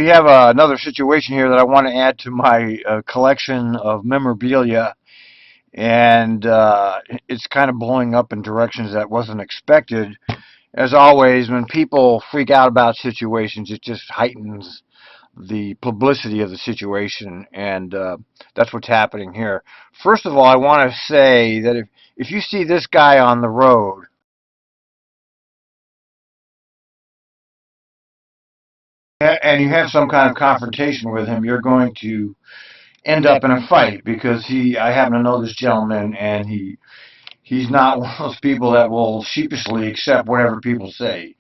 we have another situation here that I want to add to my collection of memorabilia, and it's kind of blowing up in directions that wasn't expected. As always, when people freak out about situations, it just heightens the publicity of the situation, and that's what's happening here. First of all, I want to say that if you see this guy on the road, and you have some kind of confrontation with him, you're going to end up in a fight because I happen to know this gentleman, and he's not one of those people that will sheepishly accept whatever people say.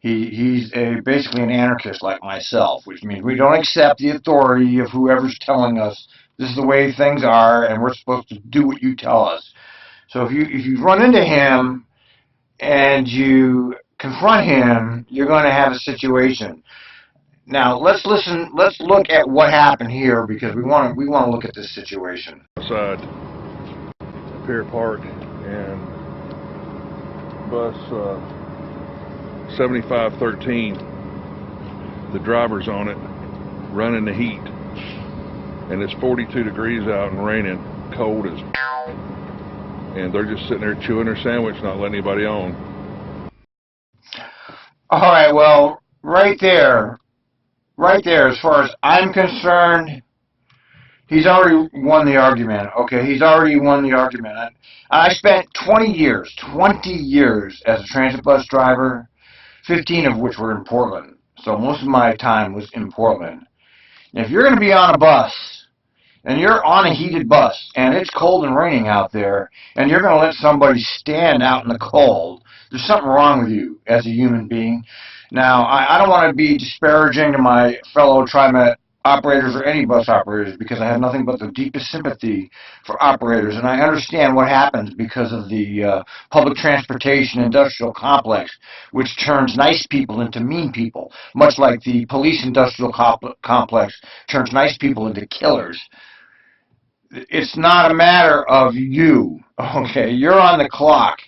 Basically an anarchist like myself, which means we don't accept the authority of whoever's telling us this is the way things are, and we're supposed to do what you tell us. So if you run into him and you confront him, you're going to have a situation. Now let's listen. Let's look at what happened here because we want to look at this situation. Outside Pier Park, and bus 7513, the driver's on it, running the heat, and it's 42 degrees out and raining, cold as, and they're just sitting there chewing their sandwich, not letting anybody on. All right, well, right there, as far as I'm concerned, he's already won the argument. Okay, he's already won the argument. I spent 20 years as a transit bus driver, 15 of which were in Portland. So most of my time was in Portland. And if you're going to be on a bus, and you're on a heated bus, and it's cold and raining out there, and you're going to let somebody stand out in the cold, there's something wrong with you as a human being. Now, I don't want to be disparaging to my fellow Trimet operators or any bus operators because I have nothing but the deepest sympathy for operators, and I understand what happens because of the public transportation industrial complex, which turns nice people into mean people, much like the police industrial complex turns nice people into killers. It's not a matter of you, okay? You're on the clock.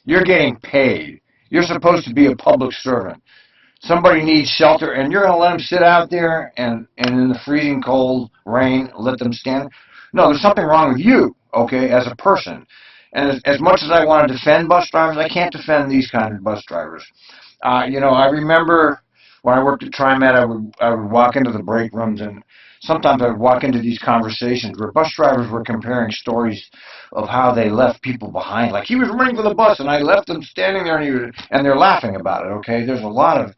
You're getting paid. You're supposed to be a public servant. Somebody needs shelter, and you're going to let them sit out there and in the freezing cold rain, let them stand? No, there's something wrong with you, okay, as a person. And as much as I want to defend bus drivers, I can't defend these kind of bus drivers. I remember when I worked at Trimet, I would walk into the break rooms, and sometimes I would walk into these conversations where bus drivers were comparing stories of how they left people behind. Like, he was running for the bus, and I left them standing there, and they're laughing about it, okay? There's a lot of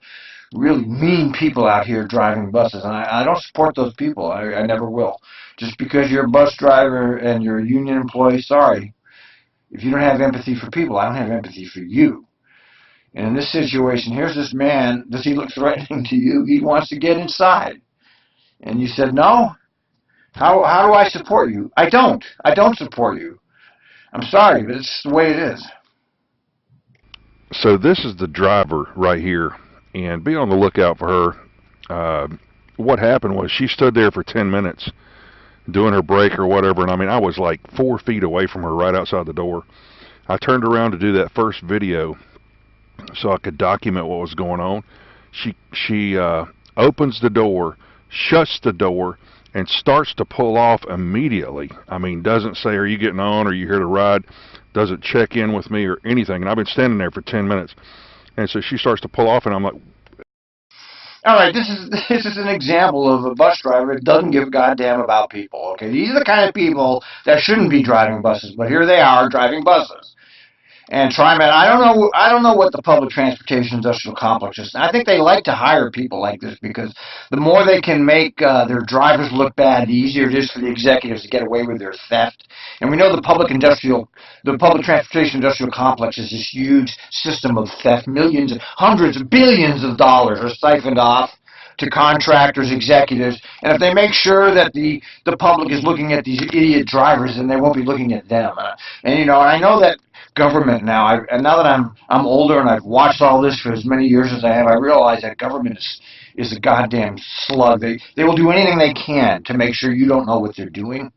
really mean people out here driving buses, and I don't support those people. I never will. Just because you're a bus driver and you're a union employee, sorry. If you don't have empathy for people, I don't have empathy for you. And in this situation, here's this man. Does he look threatening to you? He wants to get inside. And you said, no? How do I support you? I don't. I don't support you. I'm sorry, but it's the way it is. So this is the driver right here, and be on the lookout for her. What happened was she stood there for 10 minutes doing her break or whatever, and I mean, I was like 4 feet away from her right outside the door. I turned around to do that first video so I could document what was going on. She opens the door, shuts the door, and starts to pull off immediately. I mean, doesn't say, are you getting on, or are you here to ride? Doesn't check in with me or anything. And I've been standing there for 10 minutes. And so she starts to pull off, and I'm like... All right, this is an example of a bus driver that doesn't give a goddamn about people, okay? These are the kind of people that shouldn't be driving buses, but here they are driving buses. And Trimet, I don't know what the public transportation industrial complex is. I think they like to hire people like this because the more they can make their drivers look bad, the easier it is for the executives to get away with their theft. And we know the public transportation industrial complex is this huge system of theft. Millions, hundreds of billions of dollars are siphoned off to contractors, executives, and if they make sure that the public is looking at these idiot drivers, then they won't be looking at them. And I know that government now, and now that I'm older and I've watched all this for as many years as I have, I realize that government is a goddamn slug. They will do anything they can to make sure you don't know what they're doing.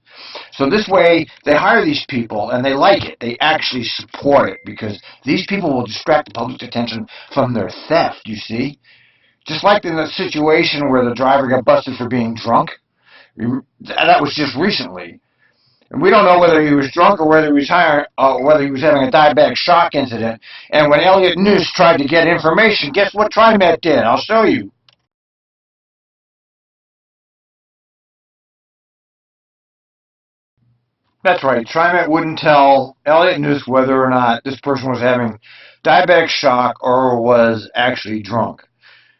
So this way, they hire these people, and they like it. They actually support it because these people will distract the public's attention from their theft, you see. Just like in the situation where the driver got busted for being drunk. That was just recently. And we don't know whether he was drunk or whether he was whether he was having a diabetic shock incident. And when Elliot Noose tried to get information, guess what Trimet did? I'll show you. That's right. Trimet wouldn't tell Elliot Noose whether or not this person was having diabetic shock or was actually drunk.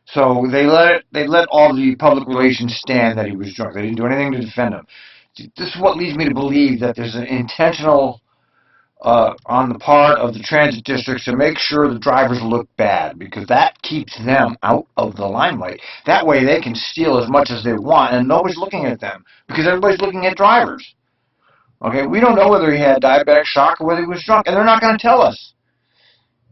So they let all the public relations stand that he was drunk. They didn't do anything to defend him. This is what leads me to believe that there's an intentional on the part of the transit districts to make sure the drivers look bad, because that keeps them out of the limelight. That way they can steal as much as they want and nobody's looking at them because everybody's looking at drivers. Okay, we don't know whether he had diabetic shock or whether he was drunk, and they're not going to tell us.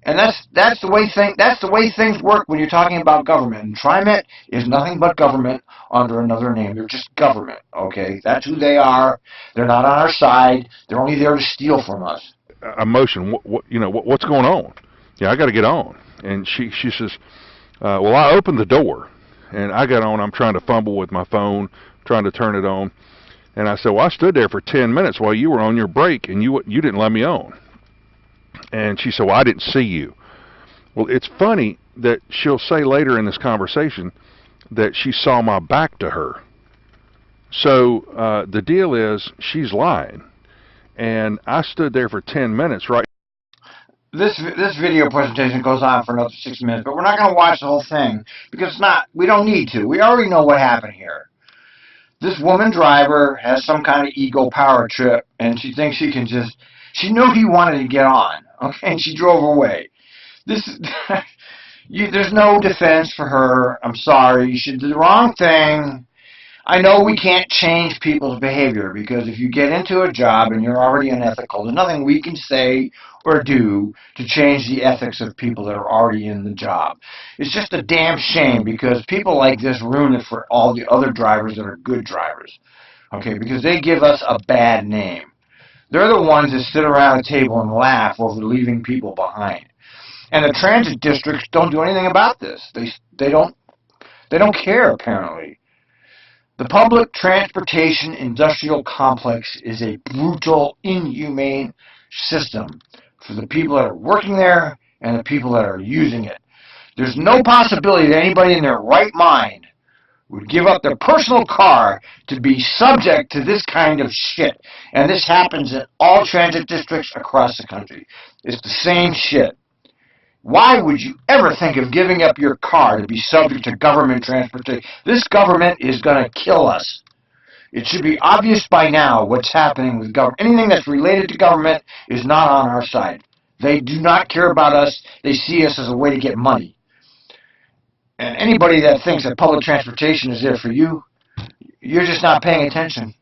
And that's the way things work when you're talking about government. And Trimet is nothing but government under another name. They're just government. Okay, that's who they are. They're not on our side. They're only there to steal from us. Emotion. What's going on? Yeah, I got to get on. And she says, well, I opened the door, and I got on. I'm trying to fumble with my phone, trying to turn it on. And I said, well, I stood there for 10 minutes while you were on your break, and you didn't let me on. And she said, well, I didn't see you. Well, it's funny that she'll say later in this conversation that she saw my back to her. So the deal is she's lying. And I stood there for 10 minutes, right? This video presentation goes on for another 6 minutes, but we're not going to watch the whole thing because we don't need to. We already know what happened here. This woman driver has some kind of ego power trip, and she thinks she knew he wanted to get on, okay, and she drove away. There's no defense for her. I'm sorry. She did the wrong thing. I know we can't change people's behavior, because if you get into a job and you're already unethical, there's nothing we can say or do to change the ethics of people that are already in the job. It's just a damn shame, because people like this ruin it for all the other drivers that are good drivers, okay, because they give us a bad name. They're the ones that sit around a table and laugh over leaving people behind. And the transit districts don't do anything about this. They don't care, apparently. The public transportation industrial complex is a brutal, inhumane system for the people that are working there and the people that are using it. There's no possibility that anybody in their right mind would give up their personal car to be subject to this kind of shit. And this happens in all transit districts across the country. It's the same shit. Why would you ever think of giving up your car to be subject to government transportation? This government is going to kill us. It should be obvious by now what's happening with government. Anything that's related to government is not on our side. They do not care about us. They see us as a way to get money. And anybody that thinks that public transportation is there for you, you're just not paying attention.